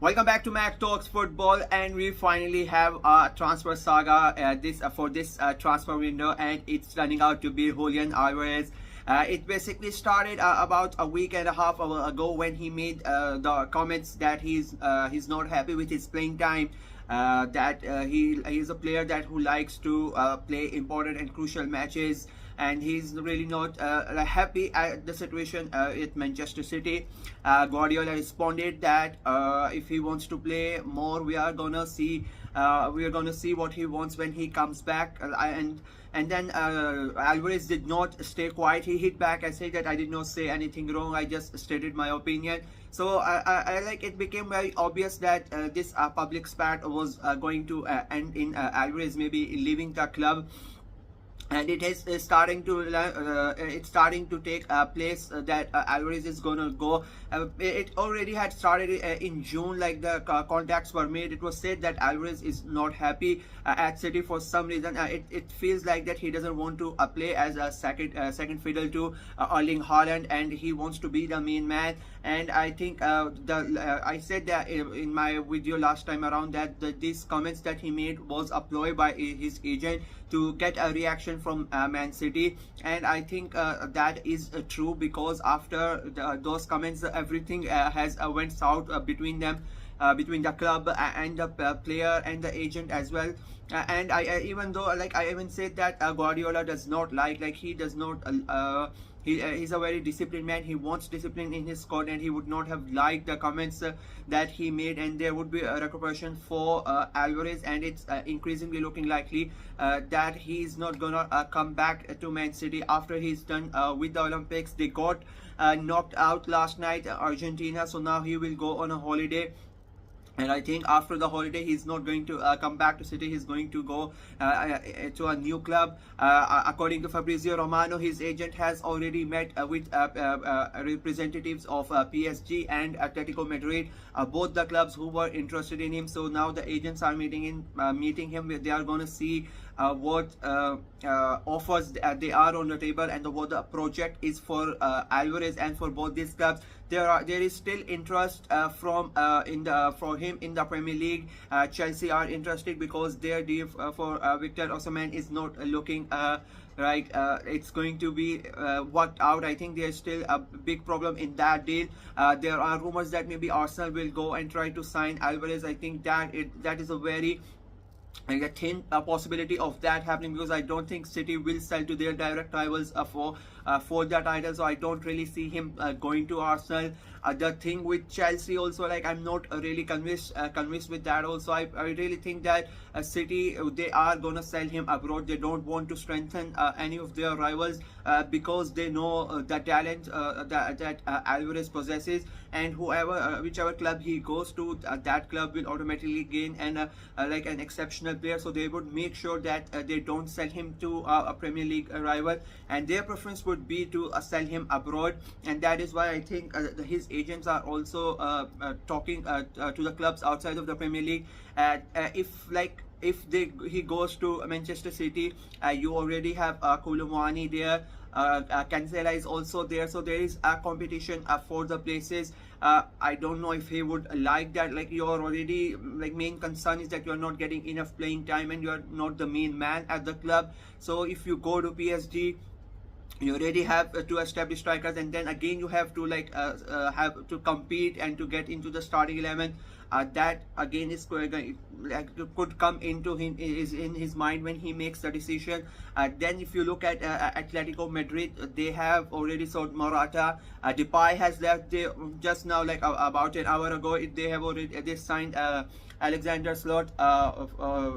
Welcome back to Mac Talks Football, and we finally have a transfer saga for this transfer window, and it's turning out to be Julian Alvarez. It basically started about a week and a half ago when he made the comments that he's not happy with his playing time. That he's a player that who likes to play important and crucial matches, and he's really not happy at the situation at Manchester City. Guardiola responded that if he wants to play more, we are gonna see what he wants when he comes back. And then Alvarez did not stay quiet. He hit back and said that I did not say anything wrong. I just stated my opinion. So I like it became very obvious that this public spat was going to end in Alvarez maybe leaving the club. And it is starting to take place that Alvarez is gonna go. It already had started in June, like the contacts were made. It was said that Alvarez is not happy at City for some reason. It feels like that he doesn't want to play as a second fiddle to Erling Haaland, and he wants to be the main man. And I think I said that in my video last time around that these comments that he made was a ploy by his agent to get a reaction from Man City. And I think that is true, because after those comments everything has went south between them, between the club and the player and the agent as well. And I even though I even said that Guardiola does not he does not he's a very disciplined man. He wants discipline in his squad, and he would not have liked the comments that he made, and there would be a repercussion for Alvarez. And it's increasingly looking likely that he's not gonna come back to Man City after he's done with the Olympics. They got knocked out last night, Argentina, so now he will go on a holiday. And I think after the holiday, he's not going to come back to City. He's going to go to a new club. According to Fabrizio Romano, his agent has already met with representatives of PSG and Atletico Madrid, both the clubs who were interested in him. So now the agents are meeting him. They are going to see what offers they are on the table, and what the project is for Alvarez and for both these clubs. There is still interest for him in the Premier League. Chelsea are interested because their deal for Victor Osimhen is not looking it's going to be worked out. I think there's still a big problem in that deal. There are rumors that maybe Arsenal will go and try to sign Alvarez. I think that is a very a thin possibility of that happening, because I don't think City will sell to their direct rivals for that title. So I don't really see him going to Arsenal. The thing with Chelsea also, I'm not really convinced with that also. I really think that City, they are gonna sell him abroad. They don't want to strengthen any of their rivals because they know the talent that Alvarez possesses, and whichever club he goes to, that club will automatically gain an exceptional player. So they would make sure that they don't sell him to a Premier League rival, and their preference would be to sell him abroad. And that is why I think his agents are also talking to the clubs outside of the Premier League. If he goes to Manchester City, you already have Koulibaly there. Cancela is also there, so there is a competition for the places. I don't know if he would like that. You're already main concern is that you're not getting enough playing time, and you're not the main man at the club. So if you go to PSG, you already have two established strikers, and then again you have to have to compete and to get into the starting 11. That again is could come into in his mind when he makes the decision. Then if you look at Atletico Madrid, they have already sold Morata. Depay has left. They just now, about an hour ago, they signed Alexander Slot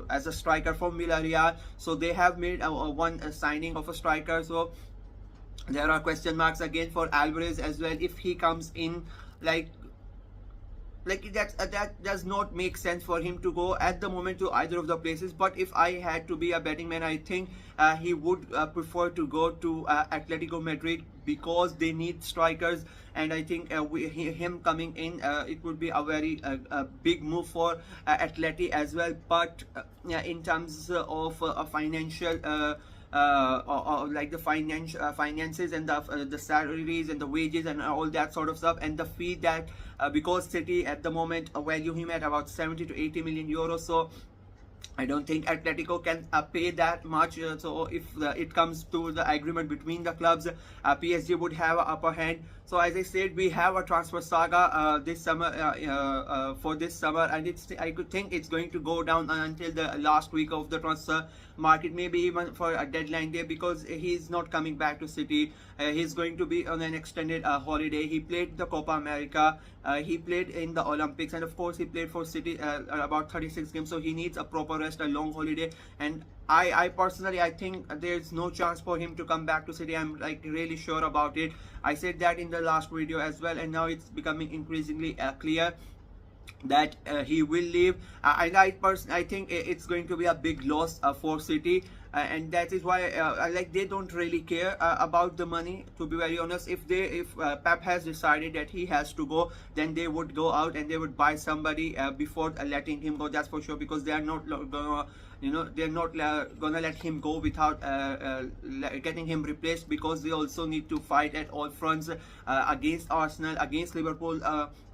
as a striker from Villarreal. So they have made one signing of a striker. So there are question marks again for Alvarez as well. If he comes in, that does not make sense for him to go at the moment to either of the places. But if I had to be a betting man, I think he would prefer to go to Atletico Madrid, because they need strikers. And I think him coming in, it would be a very big move for Atleti as well. But in terms of a financial like the finances and the salaries and the wages and all that sort of stuff, and the fee that because City at the moment value him at about 70 to 80 million euros. So I don't think Atletico can pay that much. So if it comes to the agreement between the clubs, PSG would have an upper hand. So as I said, we have a transfer saga this summer for this summer, and I could think it's going to go down until the last week of the transfer market, maybe even for a deadline day, because he's not coming back to City. He's going to be on an extended holiday. He played the Copa America, he played in the Olympics, and of course he played for City about 36 games. So he needs a proper rest, a long holiday, and I personally I think there's no chance for him to come back to City. I'm like really sure about it. I said that in the last video as well, and now it's becoming increasingly clear that he will leave, and I think it's going to be a big loss for City, and that is why like they don't really care about the money, to be very honest. If Pep has decided that he has to go, then they would go out and they would buy somebody before letting him go, that's for sure, because they are not gonna, they're not gonna let him go without getting him replaced, because they also need to fight at all fronts against Arsenal, against Liverpool,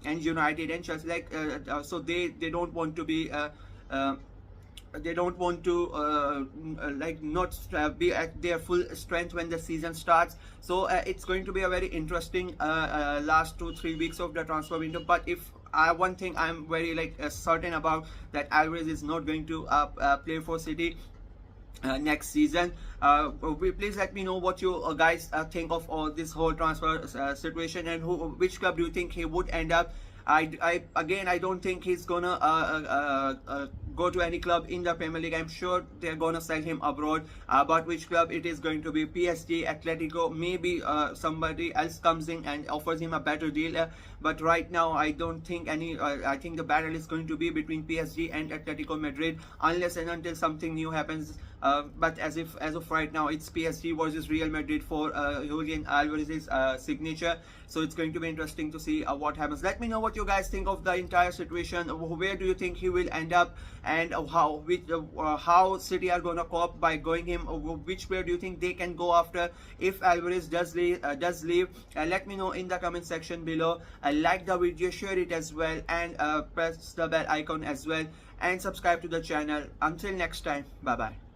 and United and Chelsea. Like so they don't want to be they don't want to like not be at their full strength when the season starts. So it's going to be a very interesting last 2-3 weeks of the transfer window. But if one thing I'm very certain about, that Alvarez is not going to play for City next season. Please let me know what you guys think of all this whole transfer situation, and which club do you think he would end up. Again, I don't think he's gonna go to any club in the Premier League. I'm sure they're gonna sell him abroad, but which club it is going to be? PSG, Atletico, maybe somebody else comes in and offers him a better deal, but right now I don't think any. I think the battle is going to be between PSG and Atletico Madrid, unless and until something new happens. But as of right now, it's PSG versus Real Madrid for Julian Alvarez's signature. So it's going to be interesting to see what happens. Let me know what you guys think of the entire situation. Where do you think he will end up, and how City are gonna cope by going him? Which player do you think they can go after if Alvarez does leave? Let me know in the comment section below. Like the video, share it as well, and press the bell icon as well, and subscribe to the channel. Until next time, bye bye.